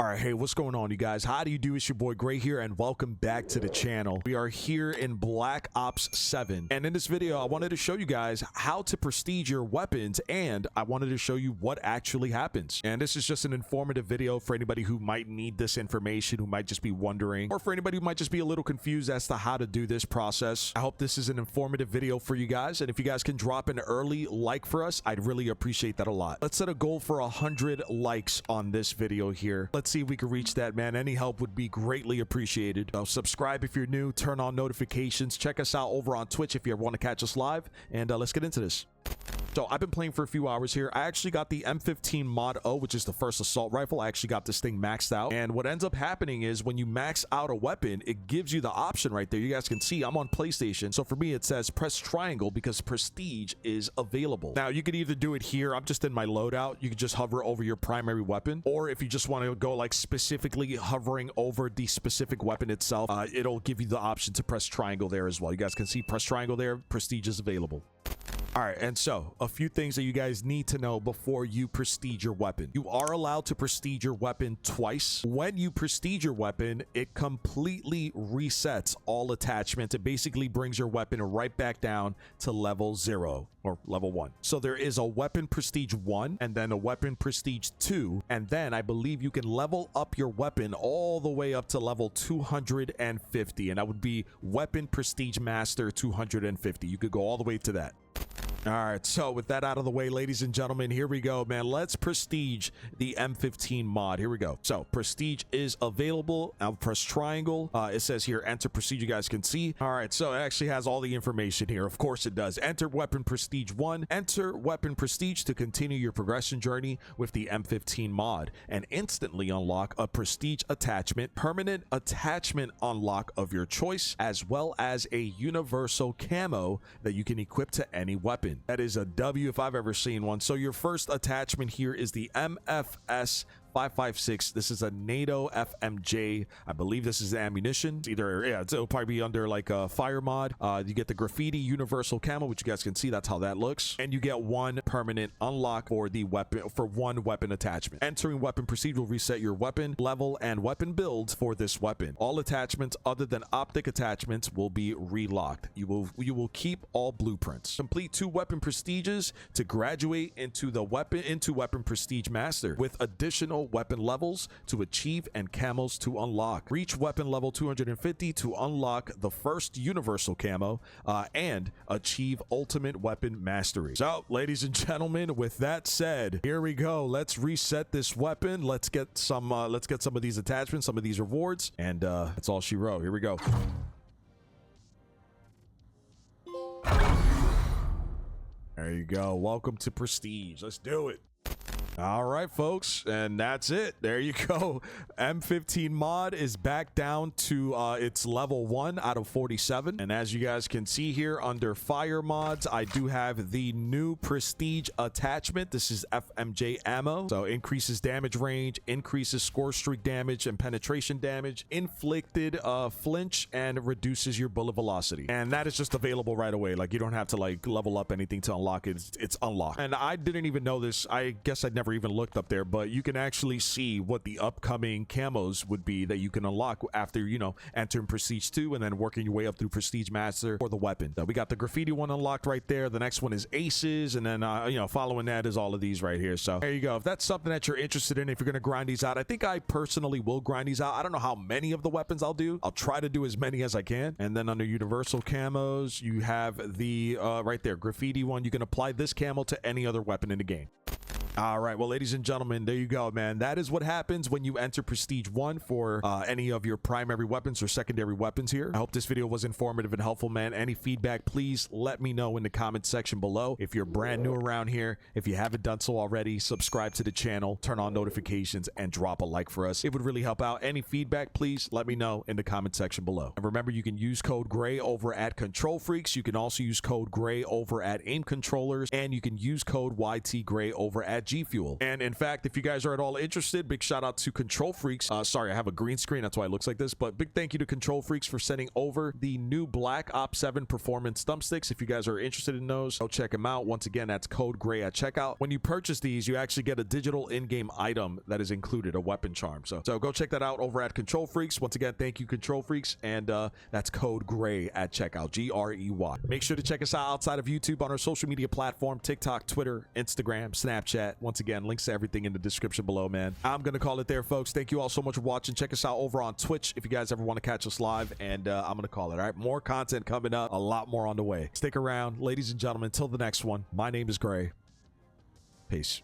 All right, hey, what's going on, you guys? How do you do? It's your boy Gray here, and welcome back to the channel. We are here in Black Ops 7, and in this video, I wanted to show you guys how to prestige your weapons, and I wanted to show you what actually happens. And this is just an informative video for anybody who might need this information, who might just be wondering, or for anybody who might just be a little confused as to how to do this process. I hope this is an informative video for you guys, and if you guys can drop an early like for us, I'd really appreciate that a lot. Let's set a goal for 100 likes on this video here. Let's see if we can reach that, man. Any help would be greatly appreciated. Subscribe if you're new, turn on notifications, check us out over on Twitch if you ever want to catch us live, and let's get into this. So I've been playing for a few hours here. I actually got the M15 Mod O, which is the first assault rifle. I actually got this thing maxed out. And what ends up happening is when you max out a weapon, it gives you the option right there. You guys can see I'm on PlayStation. So for me, it says press triangle because prestige is available. Now you could either do it here. I'm just in my loadout. You could just hover over your primary weapon. Or if you just want to go like specifically hovering over the specific weapon itself, it'll give you the option to press triangle there as well. You guys can see press triangle there. Prestige is available. All right, and so a few things that you guys need to know before you prestige your weapon. You are allowed to prestige your weapon twice. When you prestige your weapon, it completely resets all attachments. It basically brings your weapon right back down to level 0 or level 1. So there is a weapon prestige 1 and then a weapon prestige 2. And then I believe you can level up your weapon all the way up to level 250. And that would be weapon prestige master 250. You could go all the way to that. All right, so with that out of the way, ladies and gentlemen, here we go, man. Let's prestige the M15 mod. Here we go. So prestige is available. I'll press triangle. It says here enter prestige. You guys can see. All right, so it actually has all the information here. Of course it does. Enter weapon prestige 1. Enter weapon prestige to continue your progression journey with the M15 mod and instantly unlock a prestige attachment, permanent attachment unlock of your choice, as well as a universal camo that you can equip to any weapon. That is a W if I've ever seen one. So your first attachment here is the MFS 556. This is a NATO FMJ. I believe this is the ammunition. It's either, yeah, it'll probably be under like a fire mod. You get the graffiti universal camo, which you guys can see. That's how that looks. And you get one permanent unlock for the weapon, for one weapon attachment. Entering weapon prestige will reset your weapon level and weapon builds for this weapon. All attachments other than optic attachments will be relocked. You will keep all blueprints. Complete 2 weapon prestiges to graduate into weapon prestige master with additional weapon levels to achieve and camos to unlock. Reach weapon level 250 to unlock the first universal camo and achieve ultimate weapon mastery. So ladies and gentlemen, with that said, here we go. Let's reset this weapon. Let's get some of these attachments, some of these rewards, and that's all she wrote. Here we go. There you go. Welcome to prestige. Let's do it. All right, folks, and that's it. There you go. M15 mod is back down to its level 1 out of 47. And as you guys can see here under fire mods, I do have the new prestige attachment. This is FMJ ammo. So increases damage range, increases score streak damage and penetration damage, inflicted flinch, and reduces your bullet velocity. And that is just available right away. Like, you don't have to like level up anything to unlock it. It's unlocked. And I didn't even know this. I guess I'd never even looked up there, but you can actually see what the upcoming camos would be that you can unlock after, you know, entering prestige 2 and then working your way up through prestige master for the weapon. So we got the graffiti one unlocked right there. The next one is aces, and then you know, following that is all of these right here. So there you go. If that's something that you're interested in, if you're going to grind these out, I think I personally will grind these out. I don't know how many of the weapons I'll do. I'll try to do as many as I can. And then under universal camos, you have the right there, graffiti one. You can apply this camo to any other weapon in the game. All right, well, ladies and gentlemen, there you go, man. That is what happens when you enter prestige 1 for any of your primary weapons or secondary weapons here. I hope this video was informative and helpful, man. Any feedback, please let me know in the comment section below. If you're brand new around here, if you haven't done so already, subscribe to the channel, turn on notifications, and drop a like for us. It would really help out. Any feedback, please let me know in the comment section below. And remember, you can use code GRAY over at Control Freaks. You can also use code GRAY over at Aim Controllers, and you can use code YT Gray over at G Fuel. And in fact, if you guys are at all interested, big shout out to Control Freaks. Sorry, I have a green screen, that's why it looks like this, but big thank you to Control Freaks for sending over the new Black Ops 7 performance thumbsticks. If you guys are interested in those, go check them out. Once again, that's code GRAY at checkout. When you purchase these, you actually get a digital in-game item that is included, a weapon charm. So go check that out over at Control Freaks. Once again, thank you, Control Freaks, and that's code GRAY at checkout, GREY. Make sure to check us out outside of YouTube on our social media platform, TikTok, Twitter, Instagram, Snapchat. Once again, links to everything in the description below, man. I'm gonna call it there, folks. Thank you all so much for watching. Check us out over on Twitch if you guys ever want to catch us live, and I'm gonna call it. All right, more content coming up, a lot more on the way. Stick around, ladies and gentlemen, until the next one. My name is Gray. Peace.